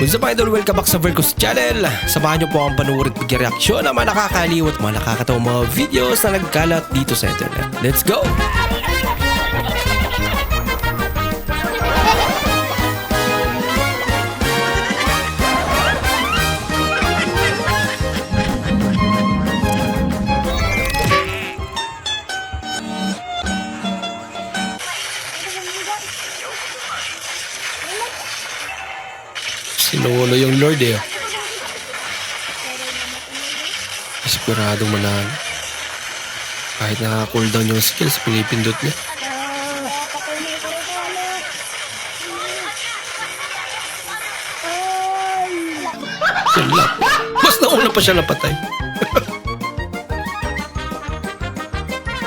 What's up idol? Welcome back sa Vercos Channel. Samahan niyo po ang panuorin at reaksyon ng mga nakakaliw at mga nakakatawang mga videos na nagkalat dito sa internet. Let's go! Sinulo yung Lord eh. Desperadong manalo. Kahit naka-cooldown yung skills, pinipindot niya. Sila. Mas nauna pa siya napatay.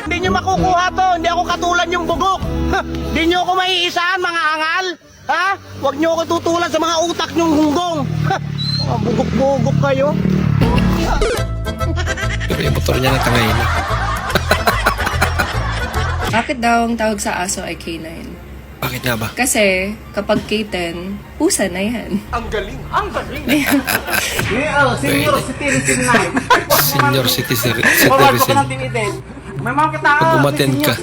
Hindi nyo makukuha to. Hindi ako katulad yung bugok. Hindi nyo ako maiisaan, mga angal. Ha? Huwag nyo ako tutulan sa mga utak nyong hunggong. Mga bugok-bugok kayo. Pero yung motor niya natangayin na. Bakit daw ang tawag sa aso ay K9? Bakit nga ba? Kasi kapag K10, pusa na yan. Ang galing. Ang galing. Senior citizen na. Senior citizen. May mga kita Pag umattend ka,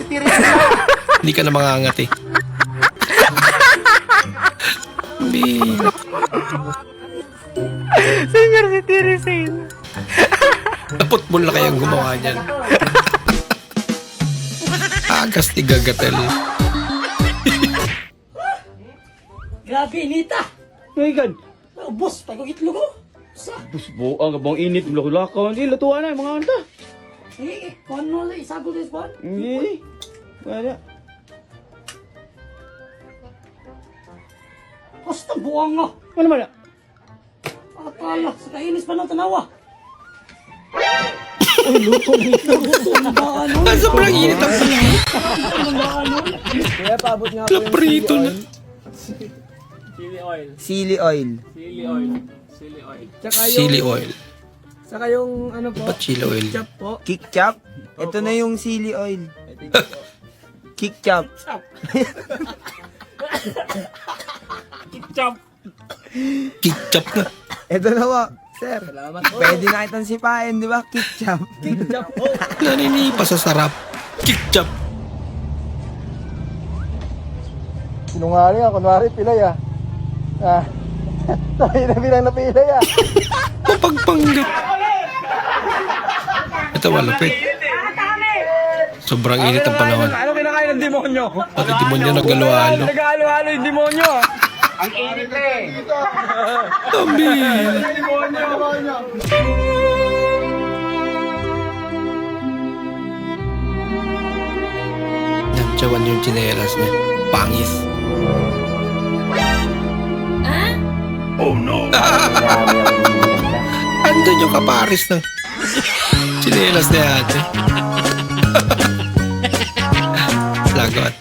hindi ka na mangangat eh. Senior citizen. Naputbol na kayang gumawa niyan. Agas ni Gagatel. Grabe, inita! Ay, God. Ubus, pag-itlog ko. Sa? Bus bo, ang bang init, lako-lako. Hindi, lutuan na, mga kanta. Eh, ano lang, isagol this one? Hindi. Wala. Basta buwang nga. Ano ba na? Akala, sa kainis pa ng tanawa. Uy, luto na ito. Luto na ba, ano? Sobrang init ang Kaya paabot nga prito na. Sili oil. Chili oil. Saka yung ano po? Ba't chili oil? Po. Kick chop? Ito na yung sili oil. Kick chop. Ketchup na. Ito na po, sir. Pwede na kitang sipain, di ba? Kick chop. Naninipa sa sarap. Ketchup. Sinungaling ah, kunwari pilay ah. Tayo na bilang na pilay ah. Mapagpanggap. Ito malapit. Sobrang init ang panahon. Ano kinakain ng demonyo? Pati demonyo nagalo-halo. Nag-halo-halo yung demonyo. Ang init eh. Tabi. Nagtsawan yung tsinelas niya. Pangis. Oh no! Andun yung kaparis ng tsinelas ni ate. Lagot.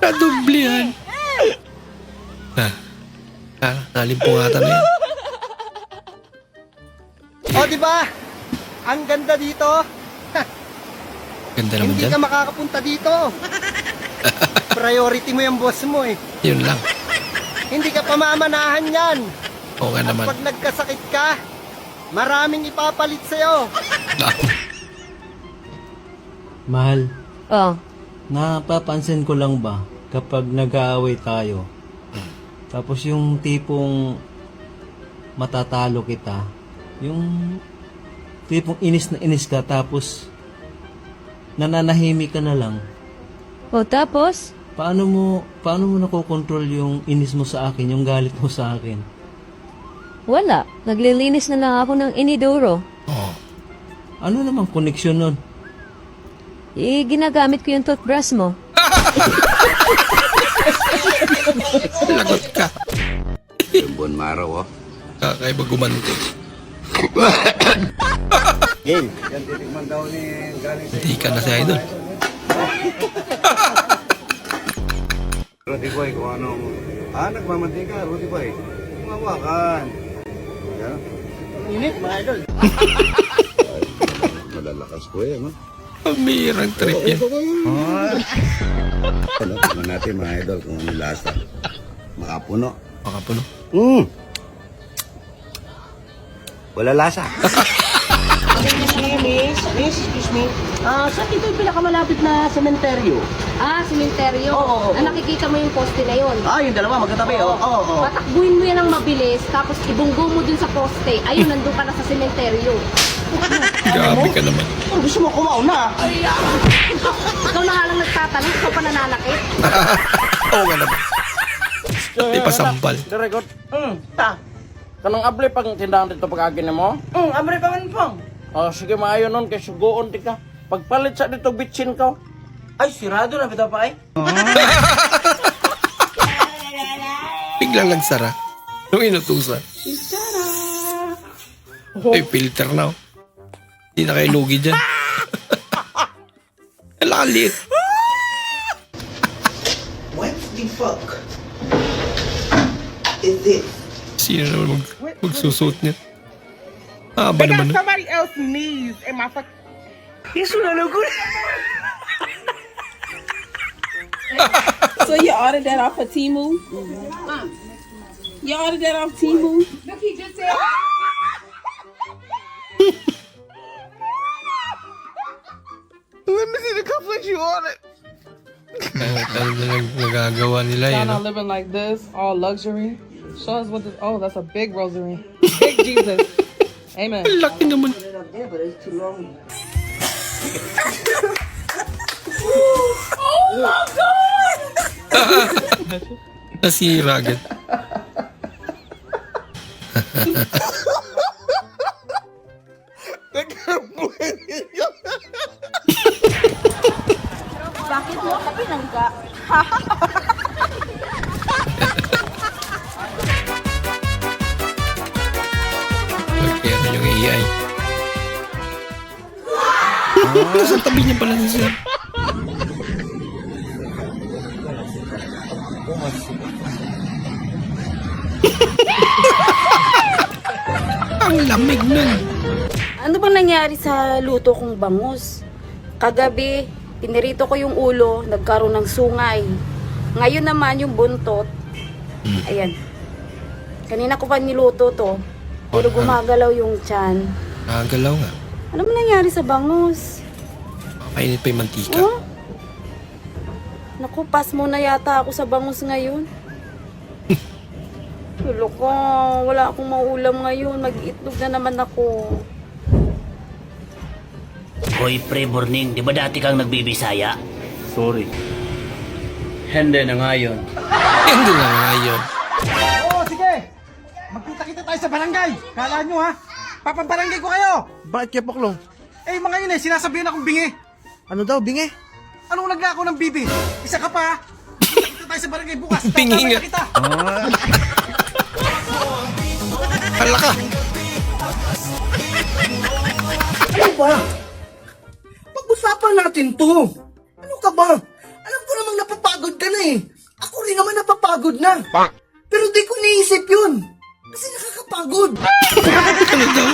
Nadublihan. Nalimpungatan na yan. O, di ba? Ang ganda dito. Ganda naman Hindi dyan. ka makakapunta dito. Priority mo yung boss mo eh. Yun lang. Hindi ka pamamanahan yan. Oo nga naman. Pag nagkasakit ka, maraming ipapalit sa'yo. Mahal, Oh, napapansin ko lang ba kapag nag-aaway tayo, tapos yung tipong matatalo kita, yung tipong inis na inis ka, tapos nananahimik ka na lang, o tapos? paano mo nakokontrol yung inis mo sa akin, yung galit mo sa akin? Wala. Naglilinis na lang ako ng inidoro. Oo. Ano namang koneksyon nun? Ginagamit ko yung toothbrush mo. Lagot ka. Buwan maraw, oh. Kakaiba gumanti. Game. Yan titikman daw ni galing sa Hindi ka na si Idol. Rudy Boy kung anong... nagmamantika, Rudy Boy. Mawakan. Yan. Init, mga idol. Malalakas ko eh, no? Pamirang trip yan. Ano, tingnan natin mga idol kung ano lasa. Makapuno. Makapuno. Wala lasa. Excuse me. Saan dito yung pinakamalapit na sementeryo? Simenteryo. Oo. Na nakikita mo yung poste na yun. Yung dalawa, magkatabi. Oo. Patakbuhin mo yan ng mabilis, tapos ibunggo mo dun sa poste. Ayun, nandun ka na sa sementeryo. Grabe ka naman. Gusto mo kumauna? Ikaw na nga lang nagtatanong, ikaw pa nananakit. Oo nga naman. Di pa sampal. Direkot. Kanang abli pang tindahan dito pag-agin mo? Abli pa man pong. Sige maayo nun, kay sugoon di ka. Pagpalit sa dito, bitsin ka. Ay, sirado na bitaw pa ay. Biglang nagsara. Nung inutusan. Ay, filter na. Hindi na kayo lugi dyan. Lalit. What the fuck is this? Sino naman magsusuot niya? Ba naman. Somebody else needs in my fuck. This one no good. So you ordered that off of Temu? You ordered that off Temu? Look, he just said. Let me see the cufflinks you ordered. Ano na nagagawa nila Y'all yan. not living like this, all luxury. Show us what this. Oh, that's a big rosary. Big Jesus. Amen. Ang laki naman. Nasira agad. Bakit mo ako pinangga? Kaya na yung AI. Nasa tabi niya pala siya. Ang lamig nun. Ano bang nangyari sa luto kong bangus? Kagabi, pinirito ko yung ulo, nagkaroon ng sungay. Ngayon naman yung buntot. Ayan. Kanina ko pa niluto to. Pero gumagalaw yung tiyan. Nakagalaw nga. Ano bang nangyari sa bangus? Makainit pa yung mantika. Oh? Naku, pas mo na yata ako sa bangus ngayon. Hulo ko, wala akong maulam ngayon. Mag-iitlog na naman ako. Hoy, pre, Borning, di ba dati kang nagbibisaya? Sorry. Hindi na ngayon. Hindi na nga yun. Sige! Magkita-kita tayo sa barangay! Kala nyo ha? Papabarangay ko kayo! Bakit kaya paklong? Mga yun sinasabihan akong bingi! Ano daw, bingi? Anong naglako ng bibi? Isa ka pa ha? Kita tayo sa barangay bukas! Bingi nga. Kita! Hala ka. Ano ba? Pag-usapan natin to! Ano ka ba? Alam ko namang napapagod ka na eh! Ako rin naman napapagod na! Pero di ko naisip yun! Kasi nakakapagod! Ano daw?